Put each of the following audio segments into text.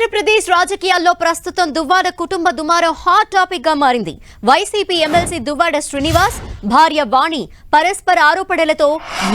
ఆంధ్రప్రదేశ్ రాజకీయాల్లో ప్రస్తుతం దువ్వాడ కుటుంబ దుమారం హాట్ టాపిక్ గా మారింది. వైసీపీ ఎమ్మెల్సీ దువ్వాడ శ్రీనివాస్ భార్య వాణి పరస్పర ఆరోపణలతో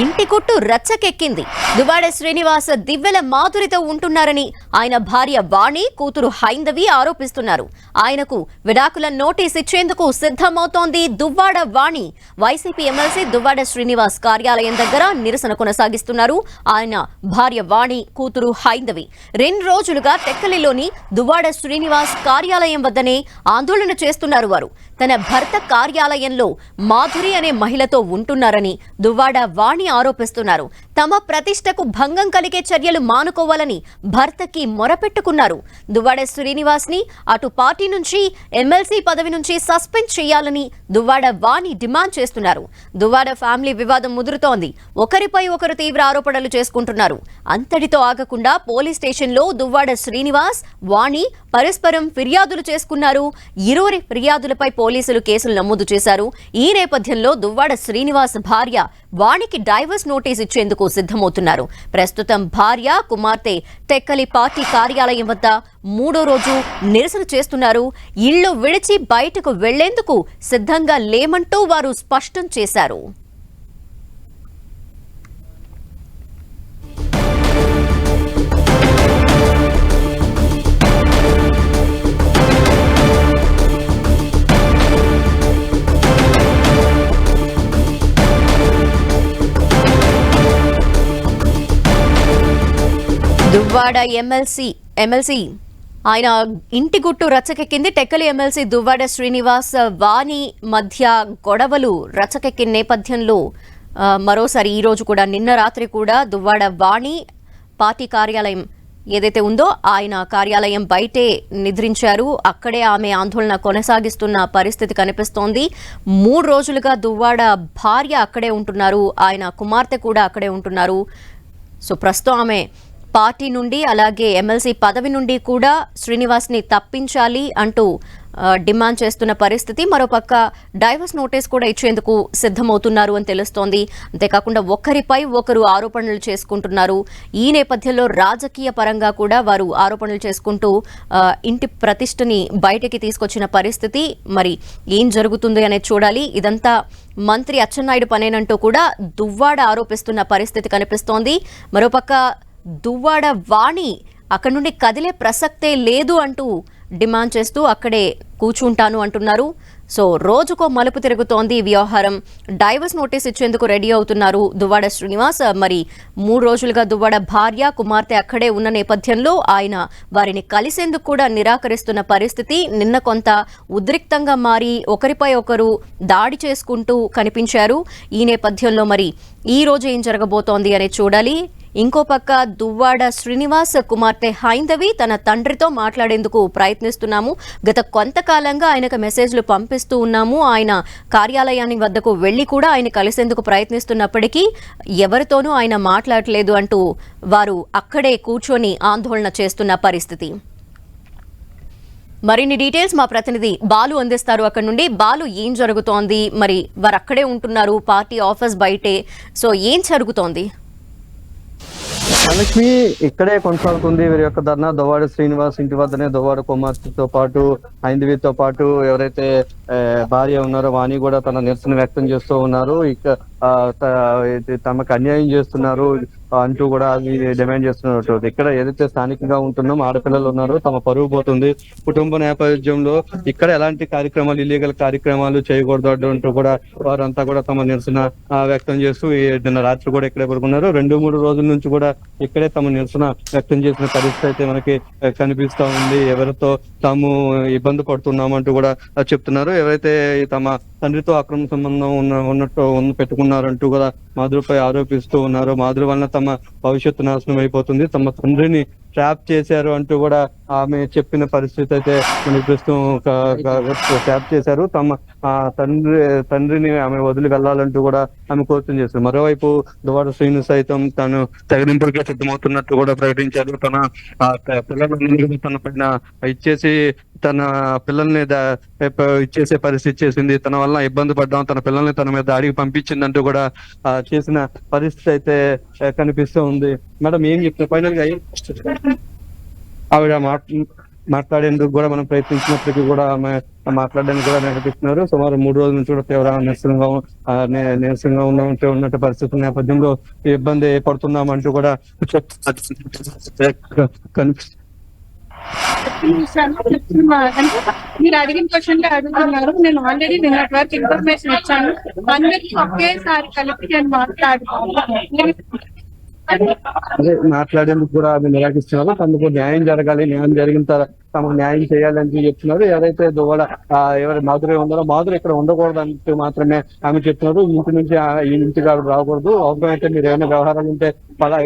ఇంటి కుట్టు రచ్చకెక్కింది. దువ్వాడ శ్రీనివాస్ దివ్వెల మాధురితో ఉంటున్నారని ఆయన భార్య వాణి, కూతురు హైందవి ఆరోపిస్తున్నారు. ఆయనకు విడాకుల నోటీస్ ఇచ్చేందుకు సిద్ధమవుతోంది దువ్వాడ వాణి. వైసీపీ ఎమ్మెల్సీ దువ్వాడ శ్రీనివాస్ కార్యాలయం దగ్గర నిరసన కొనసాగిస్తున్నారు. ఆయన భార్య వాణి, కూతురు హైందవి 2 రోజులుగా టెక్కలిలోని దువ్వాడ శ్రీనివాస్ కార్యాలయం వద్దనే ఆందోళన చేస్తున్నారు. వారు తన భర్త కార్యాలయంలో మాధురి అనే మహిళతో ఉంటున్నారని దువ్వాడ వాణి ఆరోపిస్తున్నారు. తమ ప్రతిష్టకు భంగం కలిగే చర్యలు మానుకోవాలని భర్తకి మొరపెట్టుకున్నారు. దువ్వాడ శ్రీనివాస్ ని అటు పార్టీ నుంచి, ఎమ్మెల్సీ పదవి నుంచి సస్పెండ్ చేయాలని దువ్వాడ వాణి డిమాండ్ చేస్తున్నారు. దువ్వాడ ఫ్యామిలీ వివాదం ముదురుతోంది. ఒకరిపై ఒకరు తీవ్ర ఆరోపణలు చేసుకుంటున్నారు. అంతటితో ఆగకుండా పోలీస్ స్టేషన్లో దువ్వాడ శ్రీనివాస్, వాణి పరస్పరం ఫిర్యాదులు చేసుకున్నారు. ఇరువురి ఫిర్యాదులపై పోలీసులు కేసులు నమోదు చేశారు. ఈ నేపథ్యంలో దువ్వాడ శ్రీనివాస్ భార్య వాణికి డైవర్స్ నోటీస్ ఇచ్చేందుకు సిద్ధమవుతున్నారు. ప్రస్తుతం భార్య, కుమార్తె టెక్కలి పార్టీ కార్యాలయం వద్ద 3వ రోజు నిరసన చేస్తున్నారు. ఇళ్లు విడిచి బయటకు వెళ్లేందుకు సిద్ధంగా లేమంటూ వారు స్పష్టం చేశారు. దువ్వాడ ఎమ్మెల్సీ ఆయన ఇంటి గుట్టు రచ్చకెక్కింది. టెక్కలి ఎమ్మెల్సీ దువ్వాడ శ్రీనివాస్, వాణి మధ్య గొడవలు రచ్చకెక్కిన నేపథ్యంలో మరోసారి ఈ రోజు కూడా, నిన్న రాత్రి కూడా దువ్వాడ వాణి పార్టీ కార్యాలయం ఏదైతే ఉందో ఆయన కార్యాలయం బయటే నిద్రించారు. అక్కడే ఆమె ఆందోళన కొనసాగిస్తున్న పరిస్థితి కనిపిస్తోంది. 3 రోజులుగా దువ్వాడ భార్య అక్కడే ఉంటున్నారు. ఆయన కుమార్తె కూడా అక్కడే ఉంటున్నారు. సో ప్రస్తుతం ఆమె పార్టీ నుండి, అలాగే ఎమ్మెల్సీ పదవి నుండి కూడా శ్రీనివాస్ని తప్పించాలి అంటూ డిమాండ్ చేస్తున్న పరిస్థితి. మరోపక్క డైవర్స్ నోటీస్ కూడా ఇచ్చేందుకు సిద్ధమవుతున్నారు అని తెలుస్తోంది. అంతేకాకుండా ఒకరిపై ఒకరు ఆరోపణలు చేసుకుంటున్నారు. ఈ నేపథ్యంలో రాజకీయ పరంగా కూడా వారు ఆరోపణలు చేసుకుంటూ ఇంటి ప్రతిష్టని బయటికి తీసుకొచ్చిన పరిస్థితి. మరి ఏం జరుగుతుంది అనేది చూడాలి. ఇదంతా మంత్రి అచ్చెన్నాయుడు పనేనంటూ కూడా దువ్వాడ ఆరోపిస్తున్న పరిస్థితి కనిపిస్తోంది. మరోపక్క దువ్వాడ వాణి అక్కడి నుండి కదిలే ప్రసక్తే లేదు అంటూ డిమాండ్ చేస్తూ అక్కడే కూర్చుంటాను అంటున్నారు. సో రోజుకో మలుపు తిరుగుతోంది ఈ వ్యవహారం. డైవర్స్ నోటీస్ ఇచ్చేందుకు రెడీ అవుతున్నారు దువ్వాడ శ్రీనివాస్. మరి 3 రోజులుగా దువ్వాడ భార్య, కుమార్తె అక్కడే ఉన్న నేపథ్యంలో ఆయన వారిని కలిసేందుకు కూడా నిరాకరిస్తున్న పరిస్థితి. నిన్న కొంత ఉద్రిక్తంగా మారి ఒకరిపై ఒకరు దాడి చేసుకుంటూ కనిపించారు. ఈ నేపథ్యంలో మరి ఈ రోజు ఏం జరగబోతోంది అనేది చూడాలి. ఇంకో పక్క దువ్వాడ శ్రీనివాస్ కుమార్తె హైందవి తన తండ్రితో మాట్లాడేందుకు ప్రయత్నిస్తున్నాము, గత కొంతకాలంగా ఆయనకు మెసేజ్లు పంపిస్తూ ఉన్నాము, ఆయన కార్యాలయాన్ని వద్దకు వెళ్లి కూడా ఆయన కలిసేందుకు ప్రయత్నిస్తున్నప్పటికీ ఎవరితోనూ ఆయన మాట్లాడలేదు అంటూ వారు అక్కడే కూర్చొని ఆందోళన చేస్తున్న పరిస్థితి. మరిన్ని డీటెయిల్స్ మా ప్రతినిధి బాలు అందిస్తారు. అక్కడ నుండి బాలు, ఏం జరుగుతోంది? మరి వారు అక్కడే ఉంటున్నారు, పార్టీ ఆఫీస్ బయటే. సో ఏం జరుగుతోంది? లక్ష్మి, ఇక్కడే కొనసాగుతుంది వీరి యొక్క ధర్నా. దువ్వాడ శ్రీనివాస్ ఇంటి వద్దనే దువ్వాడ కుమార్తెతో పాటు, హైందవితో పాటు ఎవరైతే భార్య ఉన్నారో వాణి కూడా తన నిరసన వ్యక్తం చేస్తూ ఉన్నారు. ఇక తమకు అన్యాయం చేస్తున్నారు అంటూ కూడా అది డిమాండ్ చేస్తున్నట్టు. ఇక్కడ ఏదైతే స్థానికంగా ఉంటున్నాం, ఆడపిల్లలు ఉన్నారు, తమ పరువు పోతుంది. కుటుంబ నేపథ్యంలో ఇక్కడ ఎలాంటి కార్యక్రమాలు, ఇల్లీగల్ కార్యక్రమాలు చేయకూడదు అంటూ కూడా వారంతా కూడా తమ నిరసన వ్యక్తం చేస్తూ నిన్న రాత్రి కూడా ఇక్కడే పడుకున్నారు. 2-3 రోజుల నుంచి కూడా ఇక్కడే తమ నిరసన వ్యక్తం చేసిన పరిస్థితి అయితే మనకి కనిపిస్తా ఉంది. ఎవరితో తాము ఇబ్బంది పడుతున్నామంటూ కూడా చెప్తున్నారు. ఎవరైతే తమ తండ్రితో అక్రమ సంబంధం ఉన్నట్టు పెట్టుకున్నారంటూ కూడా మాధురిపై ఆరోపిస్తూ ఉన్నారు. మాధురి వలన తమ భవిష్యత్తు నాశనం అయిపోతుంది, తమ తండ్రిని ట్రాప్ చేశారు అంటూ కూడా ఆమె చెప్పిన పరిస్థితి అయితే మనకి ప్రస్తుతం ట్రాప్ చేశారు. తమ తండ్రిని ఆమె వదిలి వెళ్లాలంటూ కూడా ఆమె కోరుతుంది చేశారు. మరోవైపు దువ్వాడ శ్రీను సైతం తను తెగదింపులకే సిద్ధమవుతున్నట్టు కూడా ప్రకటించారు. తన పిల్లలని తన పైన ఇచ్చేసి, తన పిల్లల్ని ఇచ్చేసే పరిస్థితి చేసింది, తన వల్ల ఇబ్బంది పడ్డాం, తన పిల్లల్ని తన మీద దాడికి పంపించిందంటూ కూడా చేసిన పరిస్థితి అయితే కనిపిస్తూ ఉంది. మేడం, ఏం చెప్తున్నారు ఫైనల్ గా? ఆవిడ మాట్లాడేందుకు కూడా మనం ప్రయత్నించినప్పటికీ కూడా ఆమె మాట్లాడడానికి కూడా నిరసిస్తున్నారు. సుమారు 3 రోజుల నుంచి కూడా తీవ్ర నీరసంగా ఉన్నట్టు పరిస్థితుల నేపథ్యంలో ఇబ్బంది పడుతున్నామంటూ కూడా కనిపిస్తుంది. మీరు అడిగిన క్వశ్చన్ అడుగుతున్నారు. నేను ఆల్రెడీ నిన్నటి వరకు ఇన్ఫర్మేషన్ ఇచ్చాను. అందరికి ఒకేసారి కలిపి నేను మాట్లాడుతున్నాను. అదే మాట్లాడేందుకు కూడా ఆమె నిరాకరిస్తున్నారు. తమకు న్యాయం జరగాలి, న్యాయం జరిగిన తర్వాత తమకు న్యాయం చేయాలని చెప్తున్నారు. ఎవరైతే దువ్వాడ ఎవరి మాధురి ఉన్నారో మాధురి ఇక్కడ ఉండకూడదు అంటూ మాత్రమే ఆమె చెప్తున్నారు. ఇంటి నుంచి ఈ ఇంటికి ఆవిడ రాకూడదు. అవసరమైతే మీరు ఏమైనా వ్యవహారాలు ఉంటే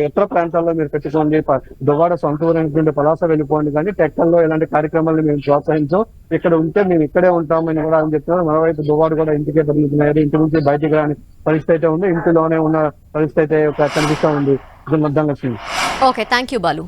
ఇతర ప్రాంతాల్లో మీరు పెట్టుకోండి, దువ్వాడ సొంత ఊరైనటువంటి పలాస వెళ్ళిపోండి, కానీ టెక్కల్లో ఇలాంటి కార్యక్రమాలను మేము ప్రోత్సహించాం, ఇక్కడ ఉంటే మేము ఇక్కడే ఉంటామని కూడా అని చెప్తున్నారు. మరోవైపు దువ్వాడ కూడా ఇంటికే పరిమితమయ్యారు. ఇంటి నుంచి బయటికి రాని పరిస్థితి అయితే ఉంది. ఇంటిలోనే ఉన్న పరిస్థితి అయితే కనిపిస్తా ఉంది. ధన్యవాదాలు. Okay, thank you Balu.